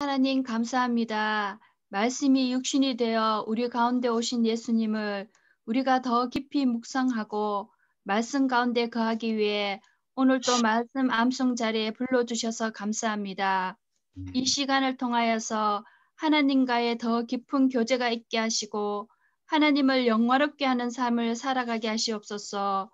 하나님 감사합니다. 말씀이 육신이 되어 우리 가운데 오신 예수님을 우리가 더 깊이 묵상하고 말씀 가운데 거하기 위해 오늘 또 말씀 암송 자리에 불러주셔서 감사합니다. 이 시간을 통하여서 하나님과의 더 깊은 교제가 있게 하시고 하나님을 영화롭게 하는 삶을 살아가게 하시옵소서.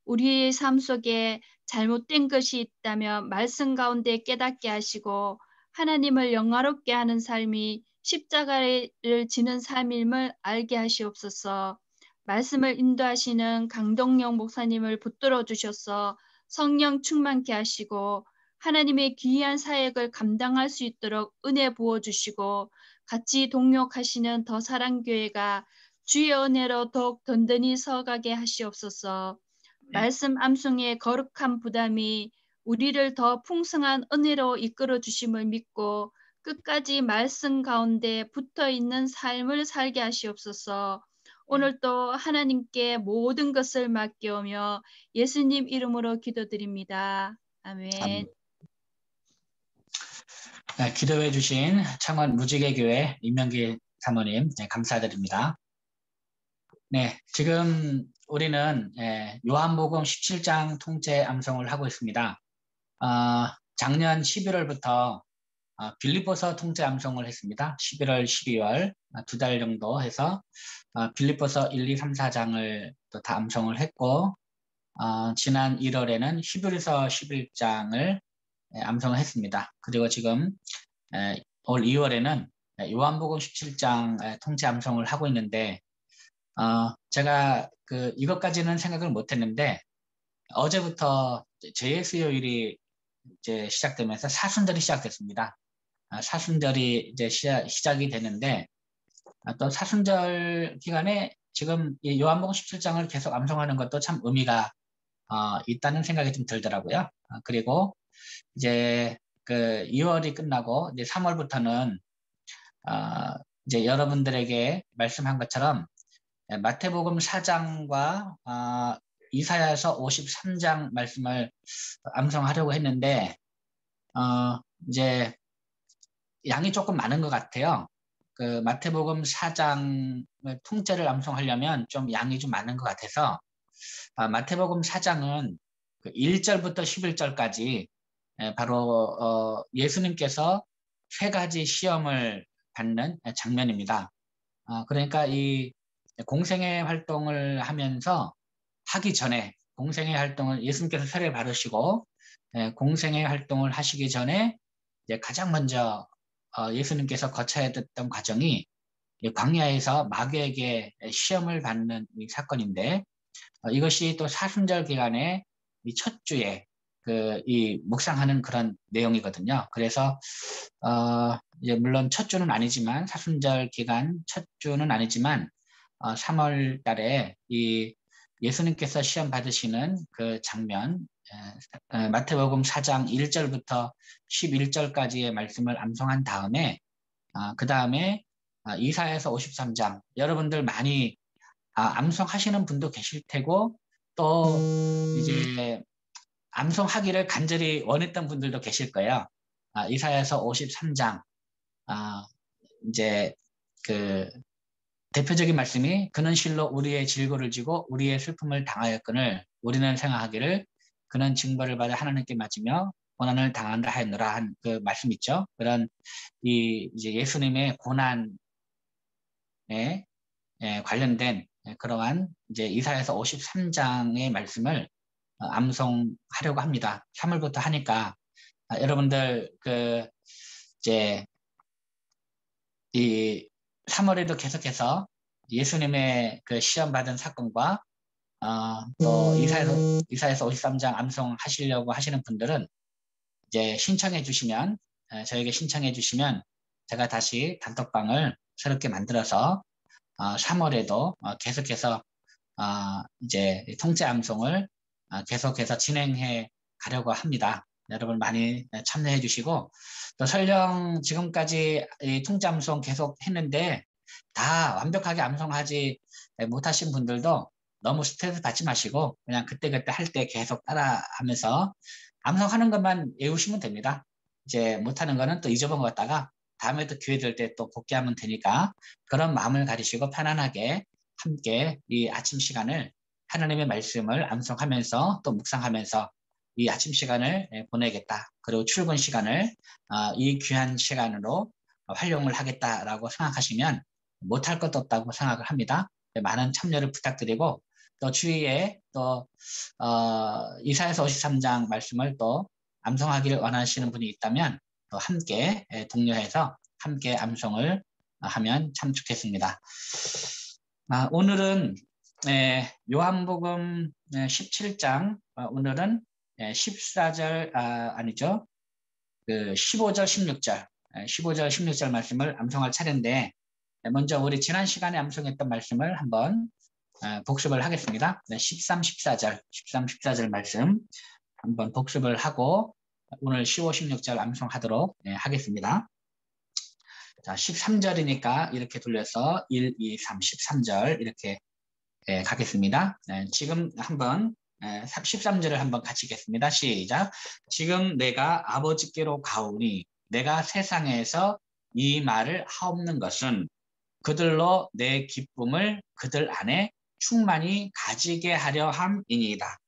우리의 삶 속에 잘못된 것이 있다면 말씀 가운데 깨닫게 하시고 하나님을 영화롭게 하는 삶이 십자가를 지는 삶임을 알게 하시옵소서. 말씀을 인도하시는 강동영 목사님을 붙들어 주셔서 성령 충만케 하시고 하나님의 귀한 사역을 감당할 수 있도록 은혜 부어주시고 같이 동역하시는 더 사랑교회가 주의 은혜로 더욱 든든히 서가게 하시옵소서. 말씀 암송의 거룩한 부담이 우리를 더 풍성한 은혜로 이끌어 주심을 믿고 끝까지 말씀 가운데 붙어 있는 삶을 살게 하시옵소서. 오늘도 하나님께 모든 것을 맡겨오며 예수님 이름으로 기도드립니다. 아멘. 네, 기도해 주신 창원 무지개교회 임명기 사모님 감사드립니다. 네, 지금 우리는 요한복음 17장 통째 암송을 하고 있습니다. 작년 11월부터 빌립보서 통째 암송을 했습니다. 11월, 12월 두 달 정도 해서 빌립보서 1, 2, 3, 4장을 또 다 암송을 했고 지난 1월에는 히브리서 11장을 암송을 했습니다. 그리고 지금 올 2월에는 요한복음 17장 통째 암송을 하고 있는데 제가 이것까지는 생각을 못했는데 어제부터 제예수요일이 이제 시작되면서 사순절이 시작됐습니다. 사순절이 이제 시작이 되는데 또 사순절 기간에 지금 이 요한복음 17장을 계속 암송하는 것도 참 의미가 있다는 생각이 좀 들더라고요. 그리고 이제 2월이 끝나고 이제 3월부터는 이제 여러분들에게 말씀한 것처럼 마태복음 4장과 이사야서 53장 말씀을 암송하려고 했는데 이제 양이 조금 많은 것 같아요. 마태복음 4장을 통째를 암송하려면 좀 양이 좀 많은 것 같아서 마태복음 4장은 1절부터 11절까지 바로 예수님께서 세 가지 시험을 받는 장면입니다. 그러니까 이 공생애 활동을 하면서 하기 전에 공생애 활동을 예수님께서 세례를 받으시고 공생애 활동을 하시기 전에 이제 가장 먼저 예수님께서 거쳐야 됐던 과정이 광야에서 마귀에게 시험을 받는 이 사건인데 이것이 또 사순절 기간에 이 첫 주에 이 묵상하는 그런 내용이거든요. 그래서 이제 물론 첫 주는 아니지만 사순절 기간 첫 주는 아니지만 3월 달에 이 예수님께서 시험 받으시는 그 장면 마태복음 4장 1절부터 11절까지의 말씀을 암송한 다음에 그 다음에 이사야서 53장 여러분들 많이 암송하시는 분도 계실 테고 또 이제 암송하기를 간절히 원했던 분들도 계실 거예요. 이사야서 53장 이제 대표적인 말씀이 그는 실로 우리의 질고를 지고 우리의 슬픔을 당하였거늘 우리는 생각하기를 그는 징벌을 받아 하나님께 맞으며 고난을 당한다 하였노라 한 그 말씀 있죠. 그런 이제 예수님의 고난에 관련된 그러한 이제 이사야서 53장의 말씀을 암송하려고 합니다. 3월부터 하니까 여러분들 이제 이 3월에도 계속해서 예수님의 시험 받은 사건과 또 이사야서 53장 암송하시려고 하시는 분들은 이제 신청해 주시면 저에게 신청해 주시면 제가 다시 단톡방을 새롭게 만들어서 3월에도 계속해서 이제 통째 암송을 계속해서 진행해 가려고 합니다. 여러분 많이 참여해 주시고 또 설령 지금까지 이 통째 암송 계속 했는데 다 완벽하게 암송하지 못하신 분들도 너무 스트레스 받지 마시고 그냥 그때그때 할 때 계속 따라 하면서 암송하는 것만 외우시면 됩니다. 이제 못하는 거는 또 잊어먹었다가 다음에 또 기회 될 때 또 복귀하면 되니까 그런 마음을 가지시고 편안하게 함께 이 아침 시간을 하나님의 말씀을 암송하면서 또 묵상하면서 이 아침 시간을 보내겠다. 그리고 출근 시간을 이 귀한 시간으로 활용을 하겠다라고 생각하시면 못할 것도 없다고 생각을 합니다. 많은 참여를 부탁드리고 또 주위에 또 이사야서 53장 말씀을 또 암송하기를 원하시는 분이 있다면 또 함께 독려해서 함께 암송을 하면 참 좋겠습니다. 오늘은 요한복음 17장 오늘은 14절 아니죠. 그 15절 16절 15절 16절 말씀을 암송할 차례인데 먼저 우리 지난 시간에 암송했던 말씀을 한번 복습을 하겠습니다. 13, 14절 13, 14절 말씀 한번 복습을 하고 오늘 15, 16절 암송하도록 하겠습니다. 자, 13절이니까 이렇게 돌려서 1, 2, 3, 13절 이렇게 가겠습니다. 지금 한번 13절을 한번 같이 읽겠습니다. 시작. 지금 내가 아버지께로 가오니 내가 세상에서 이 말을 하옵는 것은 그들로 내 기쁨을 그들 안에 충만히 가지게 하려 함이니이다.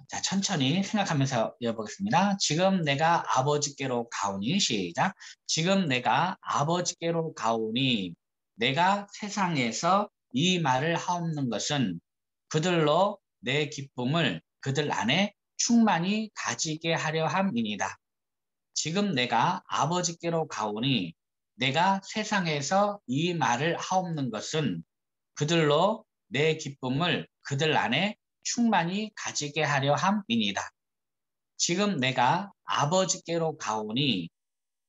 자, 천천히 생각하면서 읽어보겠습니다. 지금 내가 아버지께로 가오니 시작. 지금 내가 아버지께로 가오니 내가 세상에서 이 말을 하옵는 것은 그들로 내 기쁨을 그들 안에 충만히 가지게 하려 함이니이다. 지금 내가 아버지께로 가오니 내가 세상에서 이 말을 하옵는 것은 그들로 내 기쁨을 그들 안에 충만히 가지게 하려 함이니이다. 지금 내가 아버지께로 가오니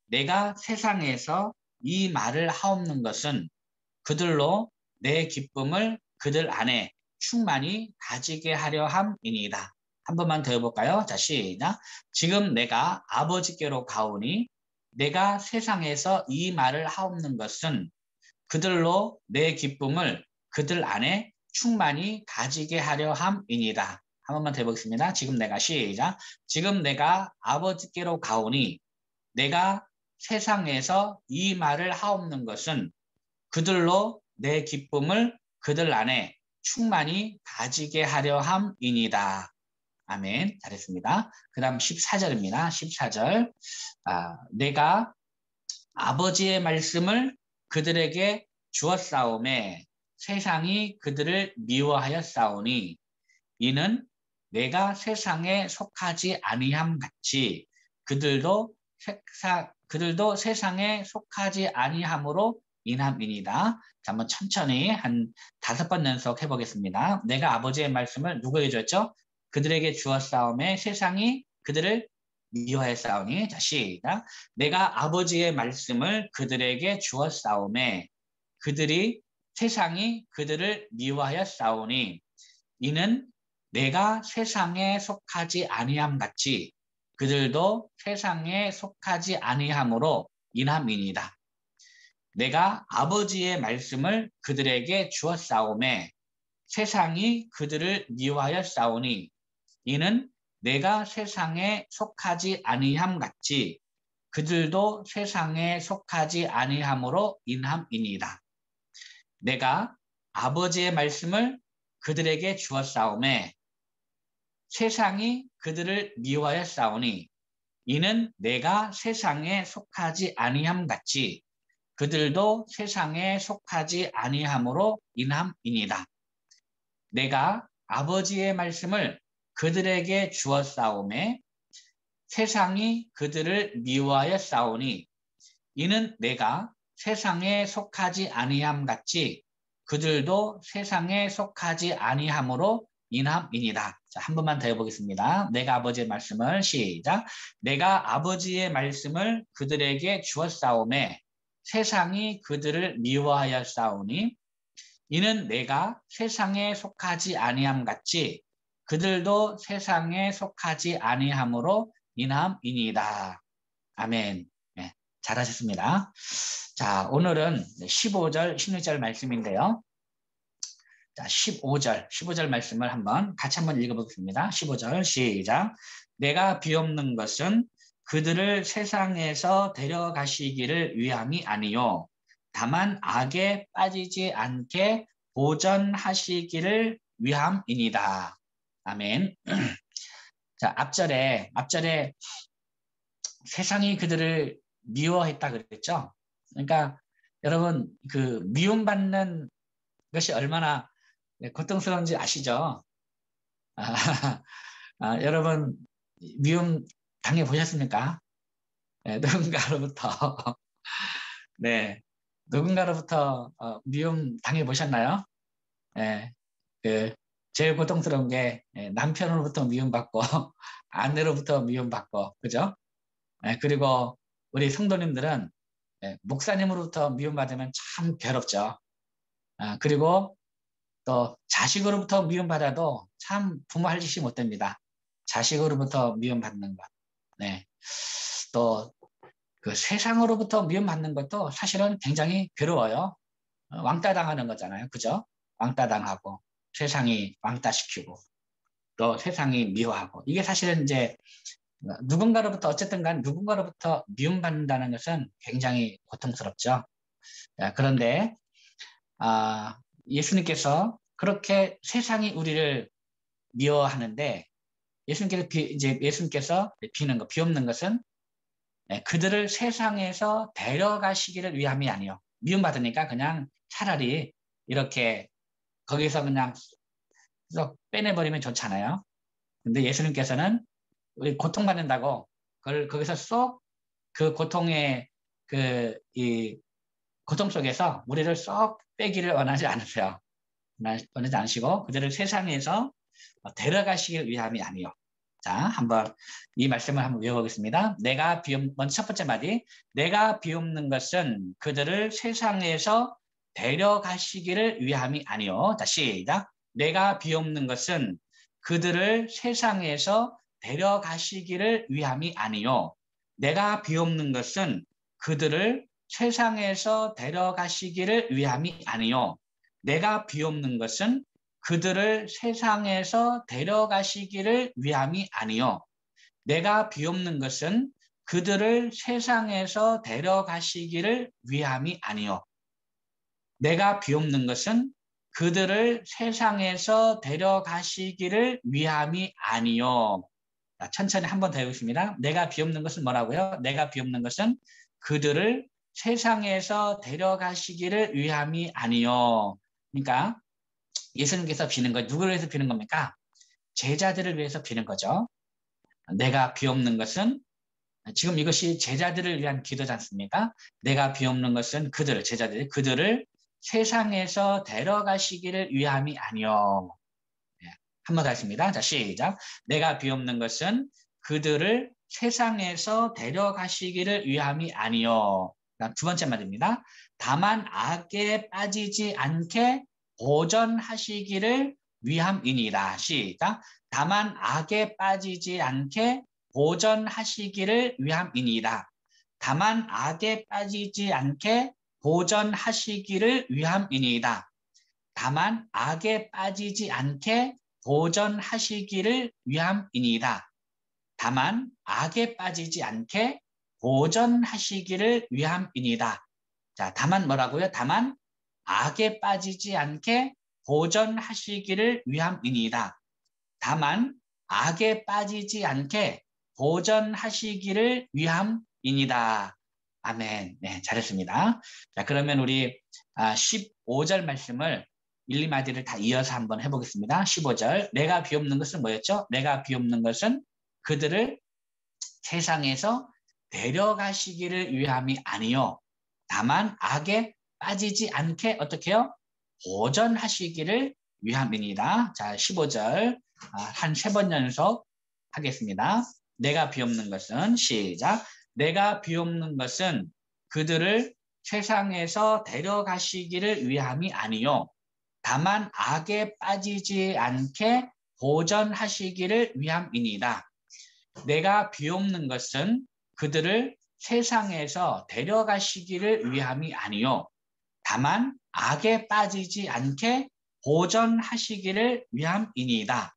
내가 세상에서 이 말을 하옵는 것은 그들로 내 기쁨을 그들 안에 충만히 가지게 하려 함이니이다. 한 번만 더 해볼까요? 자, 시작. 지금 내가 아버지께로 가오니 내가 세상에서 이 말을 하옵는 것은 그들로 내 기쁨을 그들 안에 충만히 가지게 하려 함이니이다. 한 번만 더 해보겠습니다. 지금 내가 시작. 지금 내가 아버지께로 가오니 내가 세상에서 이 말을 하옵는 것은 그들로 내 기쁨을 그들 안에 충만히 가지게 하려 함이니이다. 아멘. 잘했습니다. 그 다음 14절입니다. 14절. 내가 아버지의 말씀을 그들에게 주었사오매 세상이 그들을 미워하였사오니 이는 내가 세상에 속하지 아니함 같이 그들도 세상에 속하지 아니함으로 인함이니이다. 자, 한번 천천히 한 5번 연속해 보겠습니다. 내가 아버지의 말씀을 누구에게 줬죠? 그들에게 주었사오매 세상이 그들을 미워했사오니. 자, 시작. 내가 아버지의 말씀을 그들에게 주었사오매 세상이 그들을 미워하였사오니 이는 내가 세상에 속하지 아니함 같이 그들도 세상에 속하지 아니함으로 인함이니이다. 내가 아버지의 말씀을 그들에게 주었사오매 세상이 그들을 미워하였사오니 이는 내가 세상에 속하지 아니함 같이 그들도 세상에 속하지 아니함으로 인함이니이다. 내가 아버지의 말씀을 그들에게 주었사오매 세상이 그들을 미워하였사오니 이는 내가 세상에 속하지 아니함 같이 그들도 세상에 속하지 아니함으로 인함이니이다. 내가 아버지의 말씀을 그들에게 주었사오매 세상이 그들을 미워하였사오니 이는 내가 세상에 속하지 아니함 같이 그들도 세상에 속하지 아니함으로 인함이니이다. 자, 한 번만 더 해보겠습니다. 내가 아버지의 말씀을 시작. 내가 아버지의 말씀을 그들에게 주었사오매 세상이 그들을 미워하였사오니 이는 내가 세상에 속하지 아니함 같이 그들도 세상에 속하지 아니함으로 인함이니이다. 아멘. 네, 잘하셨습니다. 자, 오늘은 15절, 16절 말씀인데요. 자, 15절 말씀을 같이 한번 읽어보겠습니다. 15절 시작. 내가 비옵는 것은 그들을 세상에서 데려가시기를 위함이 아니요 다만 악에 빠지지 않게 보전하시기를 위함이니이다. 아멘. 자, 앞절에 세상이 그들을 미워했다 그랬죠. 그러니까 여러분 그 미움받는 것이 얼마나 고통스러운지 아시죠? 여러분 미움 당해 보셨습니까? 네, 누군가로부터 네, 누군가로부터 미움 당해 보셨나요? 네, 그 제일 고통스러운 게 남편으로부터 미움받고 아내로부터 미움받고 그죠? 네, 그리고 우리 성도님들은 목사님으로부터 미움받으면 참 괴롭죠. 그리고 또 자식으로부터 미움받아도 참 부모 할 짓이 못 됩니다. 자식으로부터 미움받는 것. 네. 또 그 세상으로부터 미움받는 것도 사실은 굉장히 괴로워요. 왕따 당하는 거잖아요. 그죠? 왕따 당하고 세상이 왕따시키고 또 세상이 미워하고 이게 사실은 이제 누군가로부터 어쨌든 간 누군가로부터 미움받는다는 것은 굉장히 고통스럽죠. 그런데 예수님께서 그렇게 세상이 우리를 미워하는데 예수님께서 비옵는 것은 그들을 세상에서 데려가시기를 위함이 아니요. 미움받으니까 그냥 차라리 이렇게 거기서 그냥 쏙 빼내버리면 좋잖아요. 근데 예수님께서는 우리 고통받는다고 그걸 거기서 쏙 그 고통의 이 고통 속에서 우리를 쏙 빼기를 원하지 않으세요. 원하지 않으시고 그들을 세상에서 데려가시길 위함이 아니요. 자, 한번 이 말씀을 한번 외워보겠습니다. 먼저 첫 번째 마디. 내가 비옵는 것은 그들을 세상에서 데려가시기를 위함이 아니요. 자, 시작. 내가 비옵는 것은 그들을 세상에서 데려가시기를 위함이 아니요. 내가 비옵는 것은 그들을 세상에서 데려가시기를 위함이 아니요. 내가 비옵는 것은 그들을 세상에서 데려가시기를 위함이 아니요. 내가 비옵는 것은 그들을 세상에서 데려가시기를 위함이 아니요. 내가 비옵는 것은 그들을 세상에서 데려가시기를 위함이 아니요. 천천히 한 번 더 해보겠습니다. 내가 비옵는 것은 뭐라고요? 내가 비옵는 것은 그들을 세상에서 데려가시기를 위함이 아니요. 그러니까 예수님께서 비는 거 누구를 위해서 비는 겁니까? 제자들을 위해서 비는 거죠. 내가 비옵는 것은 지금 이것이 제자들을 위한 기도지 않습니까? 내가 비옵는 것은 그들을 세상에서 데려가시기를 위함이 아니요. 한 번 더 하겠습니다. 자, 시작. 내가 비옵는 것은 그들을 세상에서 데려가시기를 위함이 아니요. 두 번째 말입니다. 다만 악에 빠지지 않게 보전하시기를 위함이니라. 시작. 다만 악에 빠지지 않게 보전하시기를 위함이니라. 다만 악에 빠지지 않게 보전하시기를 위함이니이다. 다만 악에 빠지지 않게 보전하시기를 위함이니이다. 다만 악에 빠지지 않게 보전하시기를 위함이니이다. 자, 다만 뭐라고요? 다만 악에 빠지지 않게 보전하시기를 위함이니이다. 다만 악에 빠지지 않게 보전하시기를 위함이니이다. 아멘. 네, 잘했습니다. 자, 그러면 우리 15절 말씀을 1, 2마디를 다 이어서 한번 해보겠습니다. 15절. 내가 비옵는 것은 뭐였죠? 내가 비옵는 것은 그들을 세상에서 데려가시기를 위함이 아니요. 다만 악에 빠지지 않게 어떻게 해요? 보전하시기를 위함이니이다. 자, 15절 한 3번 연속 하겠습니다. 내가 비옵는 것은 시작. 내가 비옵는 것은 그들을 세상에서 데려가시기를 위함이 아니요. 다만 악에 빠지지 않게 보전하시기를 위함이니이다. 내가 비옵는 것은 그들을 세상에서 데려가시기를 위함이 아니요. 다만 악에 빠지지 않게 보전하시기를 위함이니이다.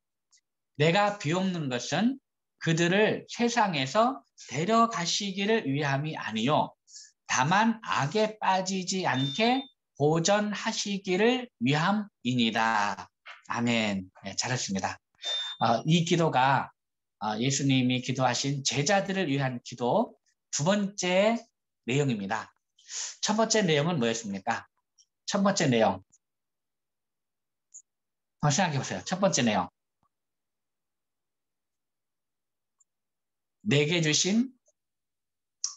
내가 비옵는 것은 그들을 세상에서 데려가시기를 위함이 아니요 다만 악에 빠지지 않게 보전하시기를 위함이니이다. 아멘. 네, 잘했습니다. 이 기도가 예수님이 기도하신 제자들을 위한 기도 두 번째 내용입니다. 첫 번째 내용은 뭐였습니까? 첫 번째 내용. 한번 생각해 보세요. 첫 번째 내용. 내게 주신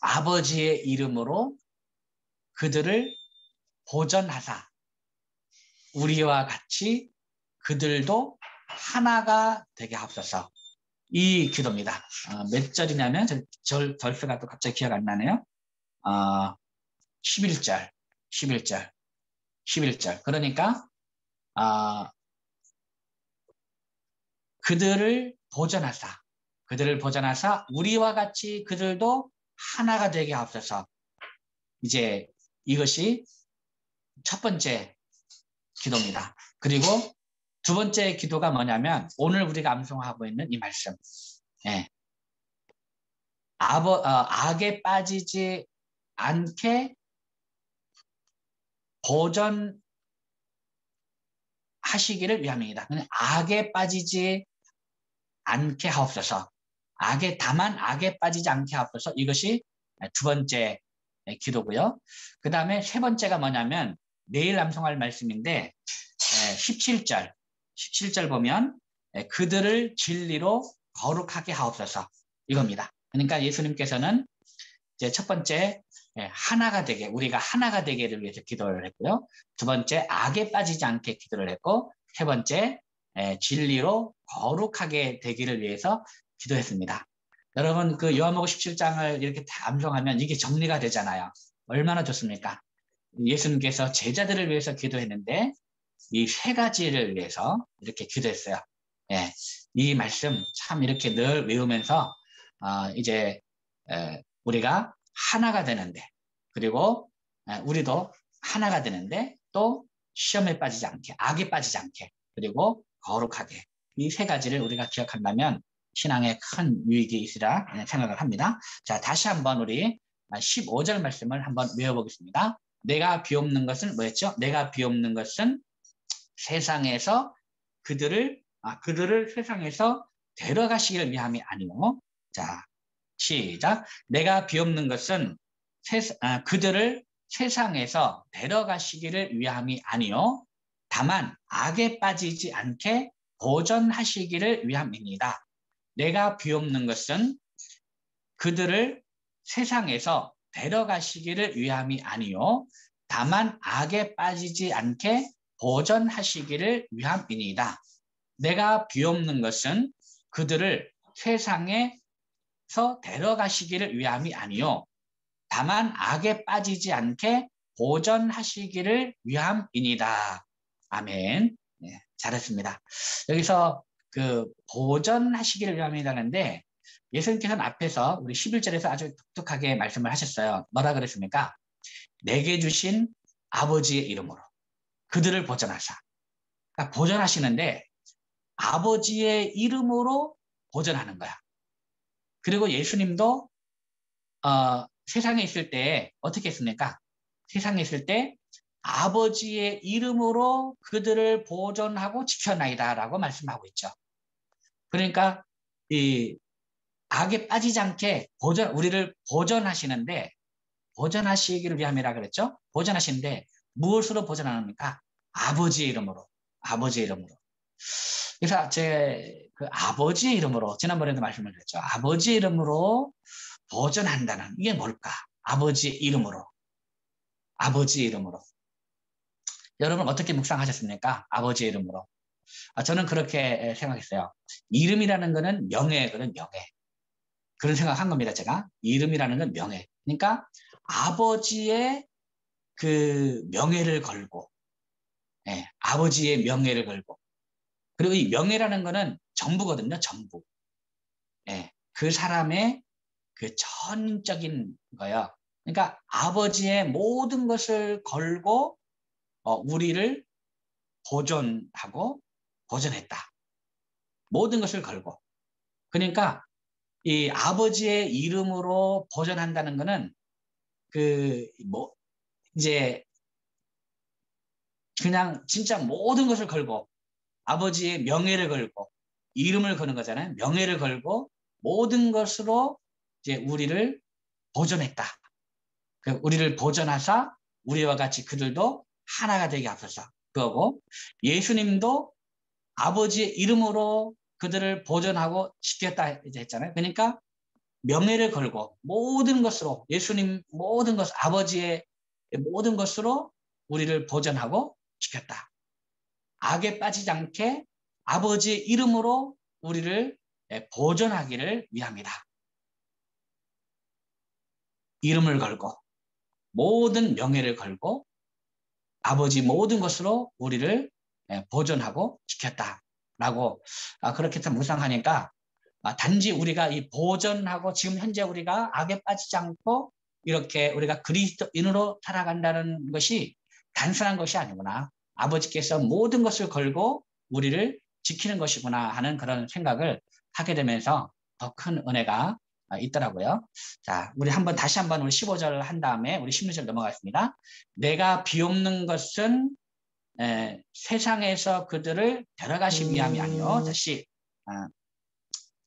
아버지의 이름으로 그들을 보전하사 우리와 같이 그들도 하나가 되게 하옵소서. 이 기도입니다. 몇 절이냐면 절수가 또 갑자기 기억 안 나네요. 11절. 그러니까 그들을 보전하사 우리와 같이 그들도 하나가 되게 하옵소서. 이제 이것이 첫 번째 기도입니다. 그리고 두 번째 기도가 뭐냐면 오늘 우리가 암송하고 있는 이 말씀. 예. 악에 빠지지 않게 보전하시기를 위함입니다. 악에 빠지지 않게 하옵소서. 다만 악에 빠지지 않게 하옵소서. 이것이 두 번째 기도고요. 그 다음에 세 번째가 뭐냐면 내일 암송할 말씀인데 17절 보면 그들을 진리로 거룩하게 하옵소서. 이겁니다. 그러니까 예수님께서는 이제 첫 번째 우리가 하나가 되기를 위해서 기도를 했고요. 두 번째 악에 빠지지 않게 기도를 했고 세 번째 진리로 거룩하게 되기를 위해서 기도했습니다. 여러분 그 요한복음 17장을 이렇게 다 암송하면 이게 정리가 되잖아요. 얼마나 좋습니까? 예수님께서 제자들을 위해서 기도했는데 이 세 가지를 위해서 이렇게 기도했어요. 예, 이 말씀 참 이렇게 늘 외우면서 이제 우리가 하나가 되는데 그리고 우리도 하나가 되는데 또 시험에 빠지지 않게 악에 빠지지 않게 그리고 거룩하게 이 세 가지를 우리가 기억한다면 신앙에 큰 유익이 있으리라 생각을 합니다. 자, 다시 한번 우리 15절 말씀을 한번 외워보겠습니다. 내가 비옵는 것은 뭐였죠? 내가 비옵는 것은 세상에서 그들을 세상에서 데려가시기를 위함이 아니오. 자, 시작. 내가 비옵는 것은 그들을 세상에서 데려가시기를 위함이 아니요 다만 악에 빠지지 않게 보전하시기를 위함입니다. 내가 비옵는 것은 그들을 세상에서 데려가시기를 위함이 아니요 다만 악에 빠지지 않게 보전하시기를 위함이니이다. 내가 비옵는 것은 그들을 세상에서 데려가시기를 위함이 아니요 다만 악에 빠지지 않게 보전하시기를 위함이니이다. 아멘. 네, 잘했습니다. 여기서 그 보전하시기를 위함이라는데 예수님께서는 앞에서 우리 11절에서 아주 독특하게 말씀을 하셨어요. 뭐라 그랬습니까? 내게 주신 아버지의 이름으로 그들을 보전하사. 그러니까 보전하시는데 아버지의 이름으로 보전하는 거야. 그리고 예수님도 세상에 있을 때 어떻게 했습니까? 세상에 있을 때 아버지의 이름으로 그들을 보전하고 지켜나이다 라고 말씀하고 있죠. 그러니까 이 악에 빠지지 않게 우리를 보전하시는데 보전하시기를 위함이라 그랬죠. 보전하시는데 무엇으로 보전합니까? 아버지의 이름으로. 그래서 그 아버지의 이름으로 지난번에도 말씀을 드렸죠. 아버지의 이름으로 보전한다는 이게 뭘까? 아버지의 이름으로. 여러분 어떻게 묵상하셨습니까? 아버지의 이름으로. 저는 그렇게 생각했어요. 이름이라는 거는 명예거든, 명예. 그런 생각한 겁니다, 제가. 이름이라는 건 명예. 그러니까 아버지의 그 명예를 걸고, 아버지의 명예를 걸고, 그리고 이 명예라는 거는 전부거든요, 전부. 그 사람의 그 전적인 거예요. 그러니까 아버지의 모든 것을 걸고 우리를 보존했다. 모든 것을 걸고. 그러니까 이 아버지의 이름으로 보존한다는 거는 이제 그냥 진짜 모든 것을 걸고 아버지의 명예를 걸고 이름을 거는 거잖아요. 명예를 걸고 모든 것으로 이제 우리를 보존했다. 우리를 보존하사 우리와 같이 그들도 하나가 되게 하소서. 그거고 예수님도 아버지의 이름으로 그들을 보존하고 지켰다 했잖아요. 그러니까 명예를 걸고 모든 것으로 예수님 모든 것 아버지의 모든 것으로 우리를 보존하고 지켰다. 악에 빠지지 않게 아버지의 이름으로 우리를 보존하기를 위함이다. 이름을 걸고 모든 명예를 걸고 아버지 모든 것으로 우리를 보존하고 지켰다라고 그렇게 묵상하니까 단지 우리가 이 보존하고 지금 현재 우리가 악에 빠지지 않고 이렇게 우리가 그리스도인으로 살아간다는 것이 단순한 것이 아니구나. 아버지께서 모든 것을 걸고 우리를 지키는 것이구나 하는 그런 생각을 하게 되면서 더 큰 은혜가 있더라고요. 자, 우리 다시 한번 우리 15절 한 다음에 우리 16절 넘어가겠습니다. 내가 비옵는 것은 세상에서 그들을 데려가시 위함이 아니요. 다시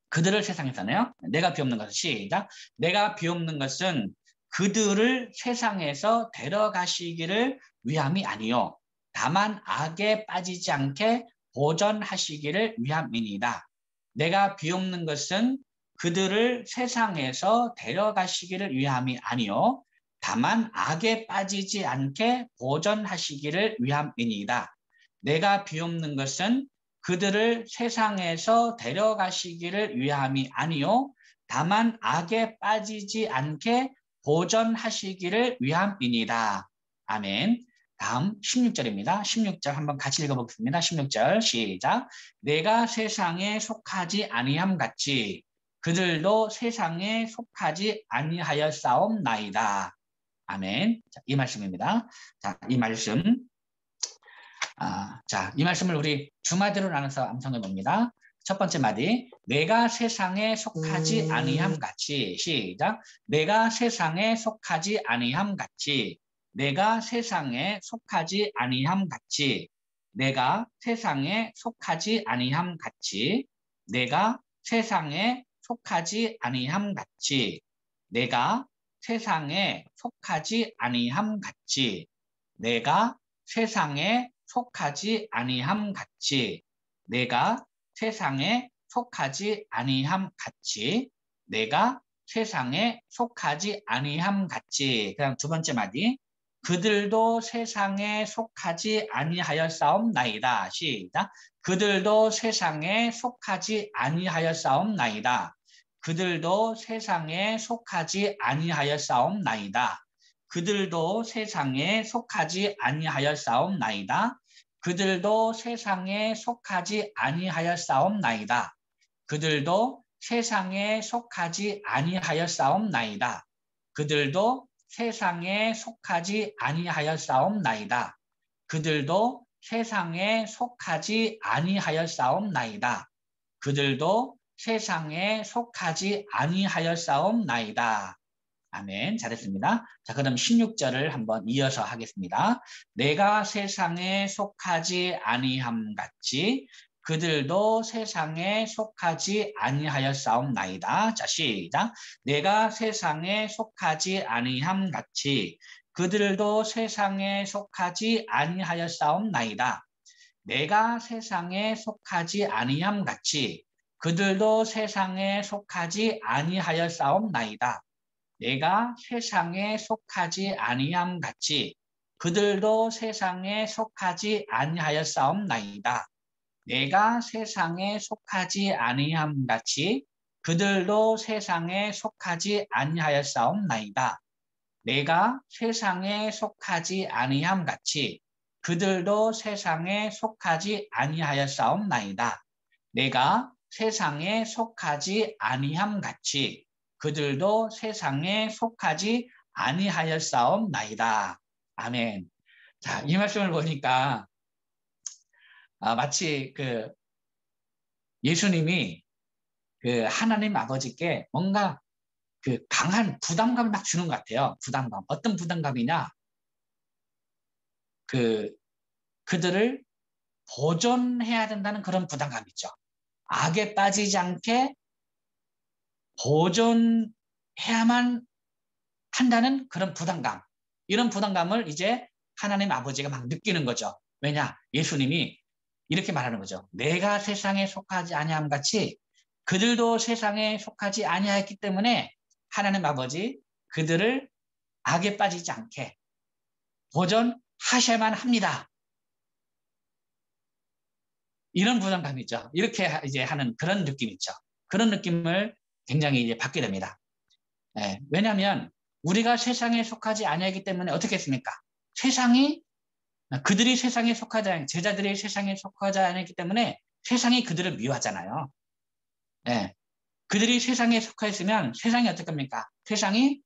그들을 세상에서네요. 내가 비옵는 것은 시작. 내가 비옵는 것은 그들을 세상에서 데려가시기를 위함이 아니요. 다만 악에 빠지지 않게 보존하시기를 위함이니이다. 내가 비옵는 것은 그들을 세상에서 데려가시기를 위함이 아니요. 다만 악에 빠지지 않게 보존하시기를 위함이니이다. 내가 비옵는 것은 그들을 세상에서 데려가시기를 위함이 아니요 다만 악에 빠지지 않게 보존하시기를 위함이니이다. 아멘. 다음 16절입니다. 16절 한번 같이 읽어보겠습니다. 16절 시작. 내가 세상에 속하지 아니함 같이 그들도 세상에 속하지 아니하였사옵나이다. 아멘. 자, 이 말씀입니다. 자, 이 말씀 자, 이 말씀을 우리 두 마디로 나눠서 암송해 봅니다. 첫 번째 마디, 내가 세상에 속하지 아니함 같이 시작. 내가 세상에 속하지 아니함 같이 내가 세상에 속하지 아니함 같이 내가 세상에 속하지 아니함 같이 내가 세상에 속하지 아니함 같이 내가 세상에 속하지 아니함 같이 내가 세상에 속하지 아니함 같이 내가 세상에 속하지 아니함 같이 내가 세상에 속하지 아니함 같이 그다음 두 번째 마디 그들도 세상에 속하지 아니하였사옵나이다. 시작. 그들도 세상에 속하지 아니하였사옵나이다. 그들도 세상에 속하지 아니하였사옵나이다. 그들도 세상에 속하지 아니하였사옵나이다. 그들도 세상에 속하지 아니하였사옵나이다. 그들도 세상에 속하지 아니하였사옵나이다. 그들도 세상에 속하지 아니하였사옵나이다. 그들도 세상에 속하지 아니하였사옵나이다. 그들도 세상에 속하지 아니하였사옵나이다. 아멘. 잘했습니다. 자, 그럼 16절을 한번 이어서 하겠습니다. 내가 세상에 속하지 아니함 같이 그들도 세상에 속하지 아니하였사옵나이다. 자, 시작. 내가 세상에 속하지 아니함 같이 그들도 세상에 속하지 아니하였사옵나이다. 내가 세상에 속하지 아니함 같이 그들도 세상에 속하지 아니하였사옵나이다. 내가 세상에 속하지 아니함 같이 그들도 세상에 속하지 아니하였사옵나이다. 내가 세상에 속하지 아니함 같이 그들도 세상에 속하지 아니하였사옵나이다. 내가 세상에 속하지 아니함 같이 그들도 세상에 속하지 아니하였사옵나이다. 내가 세상에 속하지 아니함 같이 그들도 세상에 속하지 아니하였사옵나이다. 아멘. 자, 이 말씀을 보니까 마치 예수님이 그 하나님 아버지께 뭔가 그 강한 부담감을 막 주는 것 같아요. 부담감. 어떤 부담감이냐? 그들을 보존해야 된다는 그런 부담감이 있죠. 악에 빠지지 않게 보존해야만 한다는 그런 부담감. 이런 부담감을 이제 하나님 아버지가 막 느끼는 거죠. 왜냐? 예수님이 이렇게 말하는 거죠. 내가 세상에 속하지 아니함 같이 그들도 세상에 속하지 아니하였기 때문에 하나님 아버지 그들을 악에 빠지지 않게 보존하셔야만 합니다. 이런 부담감이죠. 이렇게 이제 하는 그런 느낌 있죠. 그런 느낌을 굉장히 이제 받게 됩니다. 예, 왜냐하면 우리가 세상에 속하지 아니하기 때문에 어떻게 했습니까? 그들이 세상에 속하지 않, 제자들이 세상에 속하지 않았기 때문에 세상이 그들을 미워하잖아요. 예, 그들이 세상에 속하였으면 세상이 어떡합니까? 세상이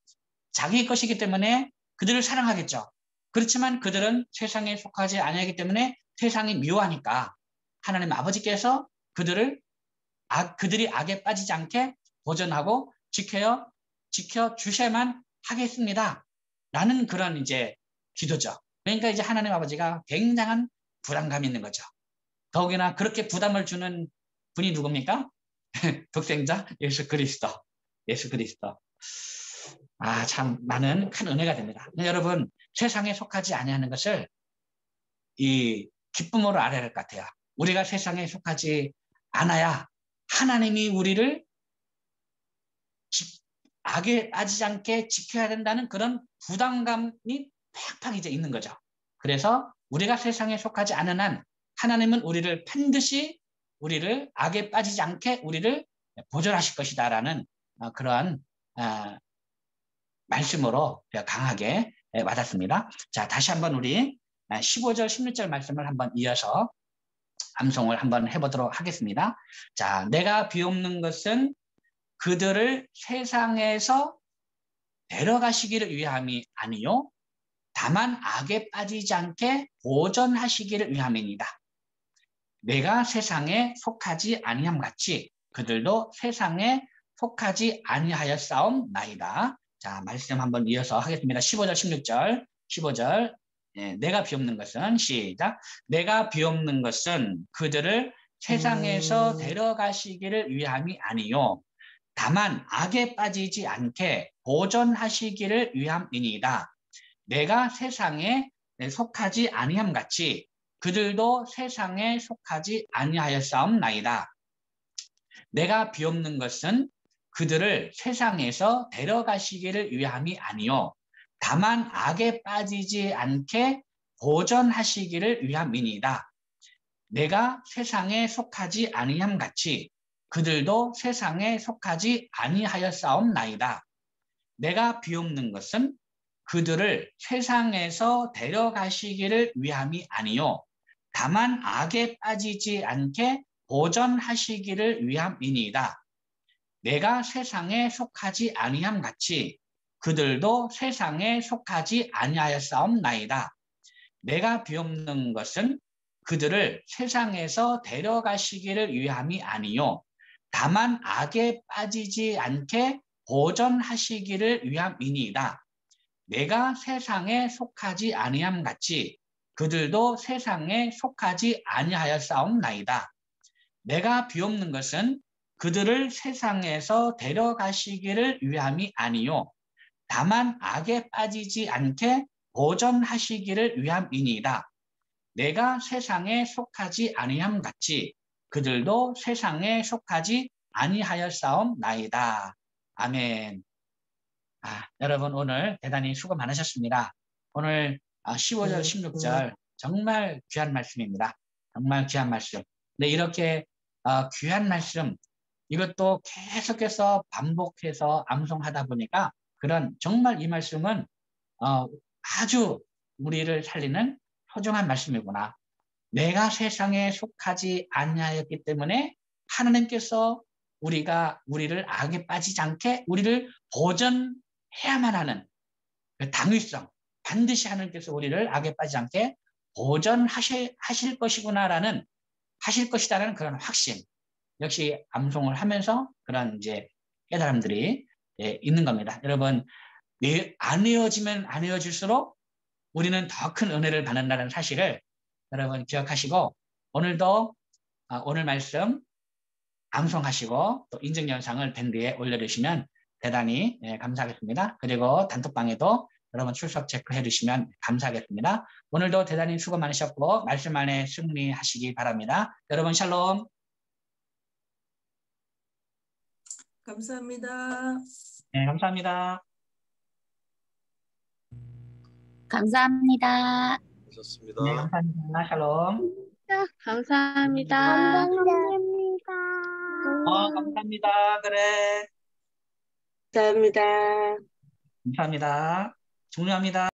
자기 것이기 때문에 그들을 사랑하겠죠. 그렇지만 그들은 세상에 속하지 아니하기 때문에 세상이 미워하니까 하나님 아버지께서 그들이 악에 빠지지 않게 보존하고 지켜 주셔야만 하겠습니다. 라는 그런 이제 기도죠. 그러니까 이제 하나님 아버지가 굉장한 부담감이 있는 거죠. 더욱이나 그렇게 부담을 주는 분이 누굽니까? 독생자 예수 그리스도. 예수 그리스도. 아, 참 많은 큰 은혜가 됩니다. 여러분, 세상에 속하지 아니하는 것을 이 기쁨으로 알아야 할 것 같아요. 우리가 세상에 속하지 않아야 하나님이 우리를 악에 빠지지 않게 지켜야 된다는 그런 부담감이 팍팍 이제 있는 거죠. 그래서 우리가 세상에 속하지 않은 한 하나님은 우리를 반드시 우리를 악에 빠지지 않게 우리를 보존하실 것이다라는 그러한 말씀으로 강하게 와닿습니다. 자, 다시 한번 우리 15절, 16절 말씀을 한번 이어서 암송을 한번 해보도록 하겠습니다. 자, 내가 비옵는 것은 그들을 세상에서 데려가시기를 위함이 아니요 다만 악에 빠지지 않게 보존하시기를 위함이니이다. 내가 세상에 속하지 아니함 같이 그들도 세상에 속하지 아니하였사옵나이다. 자, 말씀 한번 이어서 하겠습니다. 15절, 16절, 15절. 내가 비옵는 것은 시작. 내가 비옵는 것은 그들을 세상에서 데려가시기를 위함이 아니요 다만 악에 빠지지 않게 보존하시기를 위함이니이다. 내가 세상에 속하지 아니함 같이 그들도 세상에 속하지 아니하였사옵나이다. 내가 비옵는 것은 그들을 세상에서 데려가시기를 위함이 아니요 다만 악에 빠지지 않게 보존하시기를 위함이니이다. 내가 세상에 속하지 아니함 같이 그들도 세상에 속하지 아니하였사옵나이다. 내가 비옵는 것은 그들을 세상에서 데려가시기를 위함이 아니요 다만 악에 빠지지 않게 보존하시기를 위함이니이다. 내가 세상에 속하지 아니함 같이 그들도 세상에 속하지 아니하였사옵나이다. 내가 비옵는 것은 그들을 세상에서 데려가시기를 위함이 아니요 다만 악에 빠지지 않게 보존하시기를 위함이니이다. 내가 세상에 속하지 아니함 같이 그들도 세상에 속하지 아니하였사옵나이다. 내가 비옵는 것은 그들을 세상에서 데려가시기를 위함이 아니요 다만 악에 빠지지 않게 보존하시기를 위함이니이다. 내가 세상에 속하지 아니함 같이 그들도 세상에 속하지 아니하였사옵나이다. 아멘. 여러분 오늘 대단히 수고 많으셨습니다. 오늘 15절, 16절 정말 귀한 말씀입니다. 정말 귀한 말씀. 근데 이렇게 귀한 말씀 이것도 계속해서 반복해서 암송하다 보니까 그런 정말 이 말씀은 아주 우리를 살리는 소중한 말씀이구나. 내가 세상에 속하지 아니하였기 때문에 하나님께서 우리를 악에 빠지지 않게 우리를 보존해야만 하는 그 당위성, 반드시 하나님께서 우리를 악에 빠지지 않게 보존하실 것이구나라는 하실 것이다라는 그런 확신. 역시 암송을 하면서 그런 이제 깨달음들이 있는 겁니다. 여러분, 안 헤어지면 안 헤어질수록 우리는 더 큰 은혜를 받는다는 사실을 여러분 기억하시고 오늘도 오늘 말씀 암송하시고 또 인증 영상을 밴드에 올려주시면 대단히 감사하겠습니다. 그리고 단톡방에도 여러분 출석 체크해 주시면 감사하겠습니다. 오늘도 대단히 수고 많으셨고 말씀 안에 승리하시기 바랍니다. 여러분 샬롬. 감사합니다. 네, 감사합니다. 감사합니다. 좋습니다. 네, 감사합니다. 샬롬. 감사합니다. 감사합니다. 감사합니다. 그래. 감사합니다. 감사합니다. 중요합니다.